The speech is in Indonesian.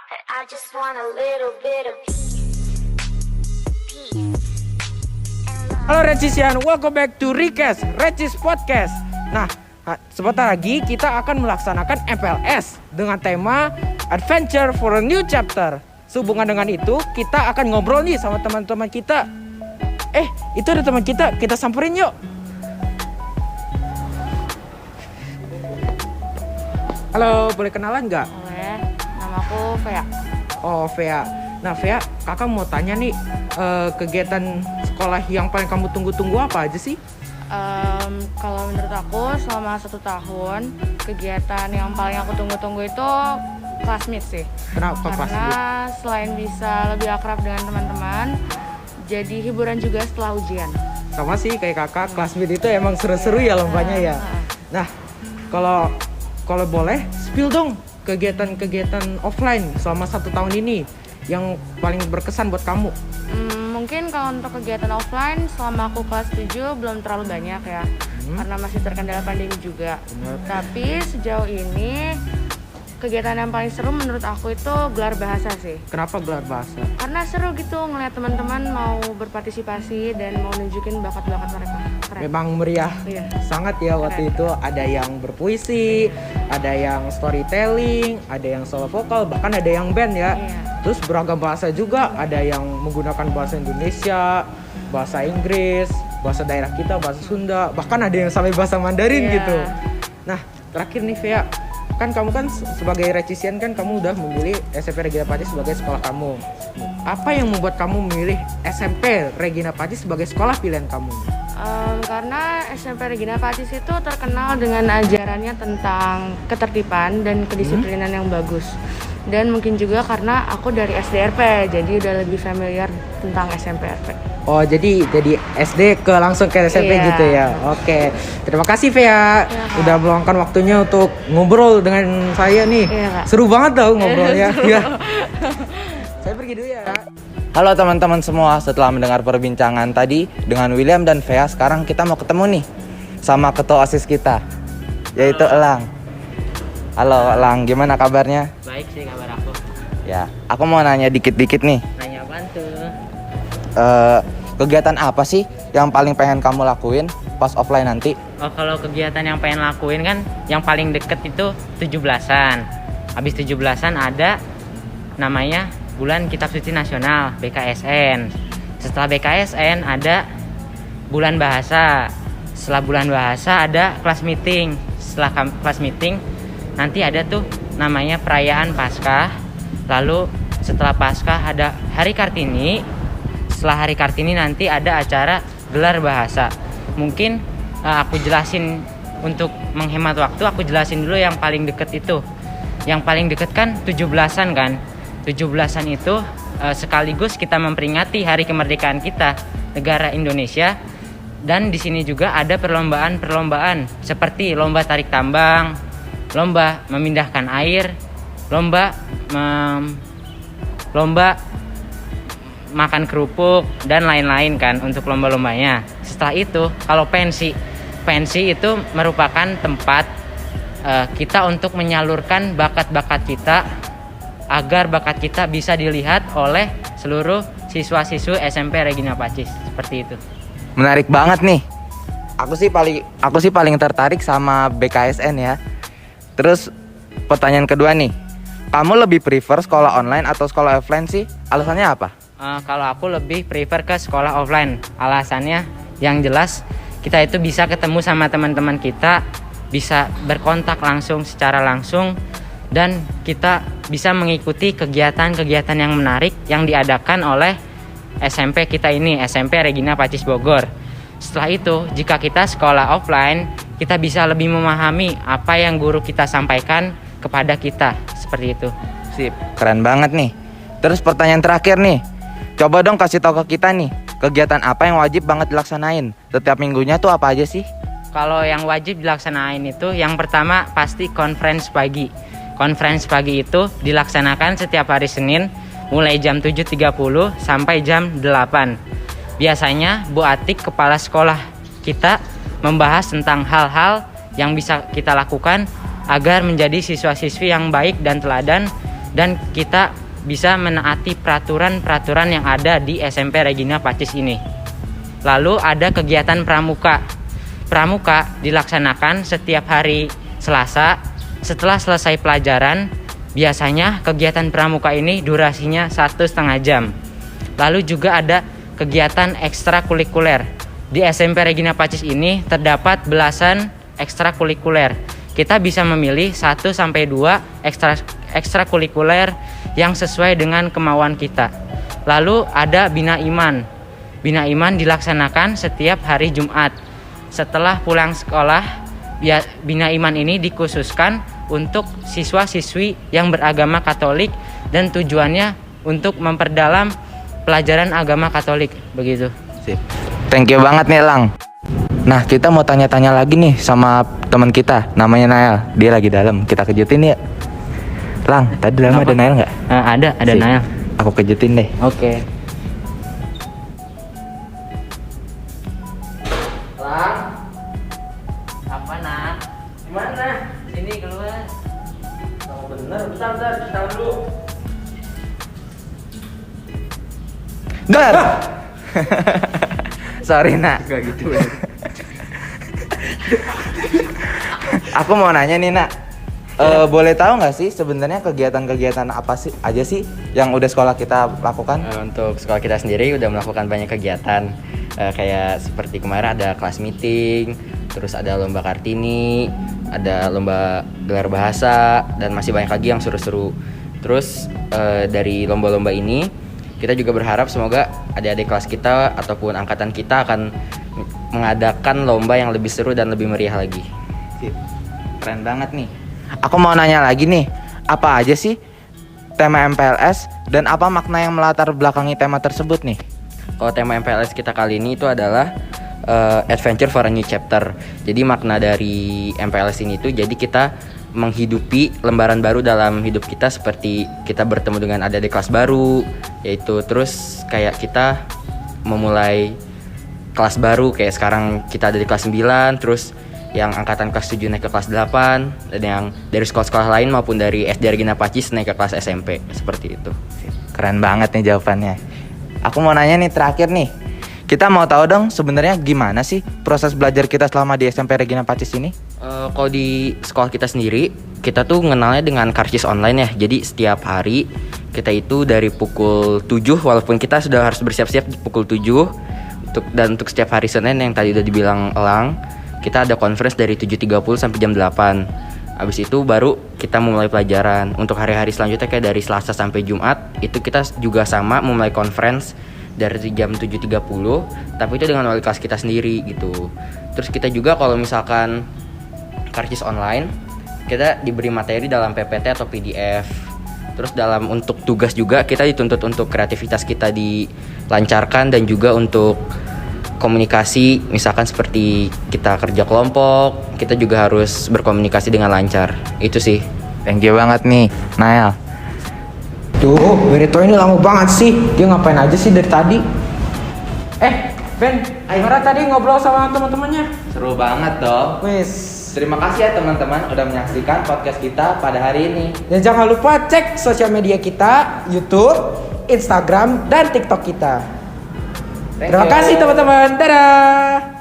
I just want a little bit of peace and love. Halo Regisian, welcome back to Rikes Regis Podcast. Nah, sebentar lagi kita akan melaksanakan MPLS dengan tema Adventure for a New Chapter. Sehubungan dengan itu, kita akan ngobrol nih sama teman-teman kita. Itu ada teman kita samperin yuk. Halo, boleh kenalan nggak? Boleh, nama aku Vea. Oh, Vea. Nah, Vea, kakak mau tanya nih, kegiatan sekolah yang paling kamu tunggu-tunggu apa aja sih? Kalau menurut aku selama 1 tahun, kegiatan yang paling aku tunggu-tunggu itu classmeet sih. Kenapa kelas Karena selain bisa lebih akrab dengan teman-teman, jadi hiburan juga setelah ujian. Sama sih kayak kakak, classmeet itu emang seru-seru ya lombanya ya. Nah, kalau boleh spill dong kegiatan-kegiatan offline selama 1 tahun ini yang paling berkesan buat kamu. Mungkin kalau untuk kegiatan offline selama aku kelas 7 belum terlalu banyak ya, karena masih terkendala pandemi juga. Benar. Tapi sejauh ini kegiatan yang paling seru menurut aku itu gelar bahasa sih. Kenapa gelar bahasa? Karena seru gitu ngeliat teman-teman mau berpartisipasi dan mau nunjukin bakat-bakat mereka. Keren. Memang meriah Iya. sangat ya waktu Keren. itu. Ada yang berpuisi, ada yang storytelling, ada yang solo vokal, bahkan ada yang band ya. Iya. Terus beragam bahasa juga, ada yang menggunakan bahasa Indonesia, bahasa Inggris, bahasa daerah kita, bahasa Sunda, bahkan ada yang sampai bahasa Mandarin Iya. gitu. Nah, terakhir nih Vea, kan kamu kan sebagai Regisian kan kamu udah memilih SMP Regina Pacis sebagai sekolah kamu. Apa yang membuat kamu memilih SMP Regina Pacis sebagai sekolah pilihan kamu? Karena SMP Regina Pacis itu terkenal dengan ajarannya tentang ketertiban dan kedisiplinan yang bagus. Dan mungkin juga karena aku dari SDRP, jadi udah lebih familiar tentang SMPRP. Oh, jadi SD langsung ke SMP Iya. gitu ya. Oke. Terima kasih Vea Kak. udah meluangkan waktunya untuk ngobrol dengan saya nih. Iya, Kak. Seru banget tau ngobrolnya. Ya. Saya pergi dulu ya. Halo teman-teman semua, setelah mendengar perbincangan tadi dengan William dan Vea, sekarang kita mau ketemu nih sama ketua OSIS kita, yaitu Elang. Halo Elang, gimana kabarnya? Baik sih kabar aku. Ya, aku mau nanya dikit-dikit nih. Nanya apaan tuh? Kegiatan apa sih yang paling pengen kamu lakuin pas offline nanti? Oh, kalau kegiatan yang pengen lakuin kan yang paling deket itu 17-an. Habis 17-an ada namanya Bulan Kitab Suci Nasional, BKSN. Setelah BKSN ada Bulan Bahasa. Setelah Bulan Bahasa ada kelas meeting. Setelah kelas meeting nanti ada tuh namanya perayaan Paskah. Lalu setelah Paskah ada Hari Kartini. Setelah Hari Kartini nanti ada acara gelar bahasa. Mungkin aku jelasin untuk menghemat waktu, aku jelasin dulu yang paling deket itu. Yang paling deket kan 17-an kan. 17-an itu sekaligus kita memperingati hari kemerdekaan kita, negara Indonesia. Dan di sini juga ada perlombaan-perlombaan seperti lomba tarik tambang, lomba memindahkan air, lomba makan kerupuk dan lain-lain kan untuk lomba-lombanya. Setelah itu kalau pensi itu merupakan tempat kita untuk menyalurkan bakat-bakat kita agar bakat kita bisa dilihat oleh seluruh siswa-siswi SMP Regina Pacis. Seperti itu. Menarik banget nih. Aku sih paling tertarik sama BKSN ya. Terus pertanyaan kedua nih. Kamu lebih prefer sekolah online atau sekolah offline sih? Alasannya apa? Kalau aku lebih prefer ke sekolah offline. Alasannya yang jelas kita itu bisa ketemu sama teman-teman kita, bisa berkontak langsung secara langsung, dan kita bisa mengikuti kegiatan-kegiatan yang menarik yang diadakan oleh SMP kita ini, SMP Regina Pacis Bogor. Setelah itu, jika kita sekolah offline, kita bisa lebih memahami apa yang guru kita sampaikan kepada kita, seperti itu. Sip, keren banget nih. Terus pertanyaan terakhir nih. Coba dong kasih tahu ke kita nih, kegiatan apa yang wajib banget dilaksanain? Setiap minggunya tuh apa aja sih? Kalau yang wajib dilaksanain itu, yang pertama pasti conference pagi. Conference pagi itu dilaksanakan setiap hari Senin mulai jam 7.30 sampai jam 8. Biasanya Bu Atik, kepala sekolah kita, membahas tentang hal-hal yang bisa kita lakukan agar menjadi siswa-siswi yang baik dan teladan dan kita bisa menaati peraturan-peraturan yang ada di SMP Regina Pacis ini. Lalu ada kegiatan pramuka. Pramuka dilaksanakan setiap hari Selasa setelah selesai pelajaran. Biasanya kegiatan pramuka ini durasinya 1,5 jam. Lalu juga ada kegiatan ekstrakurikuler. Di SMP Regina Pacis ini terdapat belasan ekstrakurikuler. Kita bisa memilih 1-2 ekstrakurikuler yang sesuai dengan kemauan kita. Lalu ada Bina Iman. Bina Iman dilaksanakan setiap hari Jumat. Setelah pulang sekolah, Bina Iman ini dikhususkan untuk siswa-siswi yang beragama Katolik dan tujuannya untuk memperdalam pelajaran agama Katolik, begitu. Sip. Thank you banget nih Lang. Nah, kita mau tanya-tanya lagi nih sama teman kita, namanya Nael. Dia lagi dalam, kita kejutin ya. Lang, tadi dalam ada Nael nggak? Ada Sip. Nael. Aku kejutin deh. Oke. Lang, Apa nak? gimana? Sini keluar. Oh, bener, bentar, cuci tangan dulu. Dar. Sorry nak. Gak gitu. Aku mau nanya nih nak. Boleh tahu nggak sih sebenarnya kegiatan-kegiatan apa sih aja sih yang udah sekolah kita lakukan? Untuk sekolah kita sendiri udah melakukan banyak kegiatan, kayak seperti kemarin ada kelas meeting, terus ada lomba Kartini, ada lomba gelar bahasa, dan masih banyak lagi yang seru-seru. Terus dari lomba-lomba ini kita juga berharap semoga adik-adik kelas kita ataupun angkatan kita akan mengadakan lomba yang lebih seru dan lebih meriah lagi. Sip. Keren banget nih. Aku mau nanya lagi nih, apa aja sih tema MPLS dan apa makna yang melatar belakangi tema tersebut nih? Kalau tema MPLS kita kali ini itu adalah Adventure for a New Chapter. Jadi makna dari MPLS ini itu jadi kita menghidupi lembaran baru dalam hidup kita, seperti kita bertemu dengan adik-adik kelas baru, yaitu terus kayak kita memulai kelas baru, kayak sekarang kita ada di kelas 9, terus yang angkatan kelas 7 naik ke kelas 8, dan yang dari sekolah-sekolah lain maupun dari SD Regina Pacis naik ke kelas SMP, seperti itu. Keren banget nih jawabannya. Aku mau nanya nih terakhir nih. Kita mau tahu dong sebenarnya gimana sih proses belajar kita selama di SMP Regina Pacis ini? Kalau di sekolah kita sendiri, kita tuh mengenalnya dengan karcis online ya. Jadi setiap hari kita itu dari pukul 7, walaupun kita sudah harus bersiap-siap di pukul 7, untuk setiap hari Senin yang tadi udah dibilang Elang, kita ada conference dari 7.30 sampai jam 8. Habis itu baru kita memulai pelajaran. Untuk hari-hari selanjutnya kayak dari Selasa sampai Jumat, itu kita juga sama memulai conference dari jam 7.30, tapi itu dengan wali kelas kita sendiri gitu. Terus kita juga kalau misalkan karcis online, kita diberi materi dalam PPT atau PDF. Terus untuk tugas juga kita dituntut untuk kreativitas kita dilancarkan, dan juga untuk komunikasi, misalkan seperti kita kerja kelompok, kita juga harus berkomunikasi dengan lancar. Itu sih. Thank you banget nih, Nael. Tuh, Berito ini lama banget sih. Dia ngapain aja sih dari tadi? Ben, gimana tadi ngobrol sama teman-temannya? Seru banget dong. Wis. Terima kasih ya teman-teman udah menyaksikan podcast kita pada hari ini. Dan jangan lupa cek sosial media kita, YouTube, Instagram, dan TikTok kita. Terima kasih teman-teman. Dadah.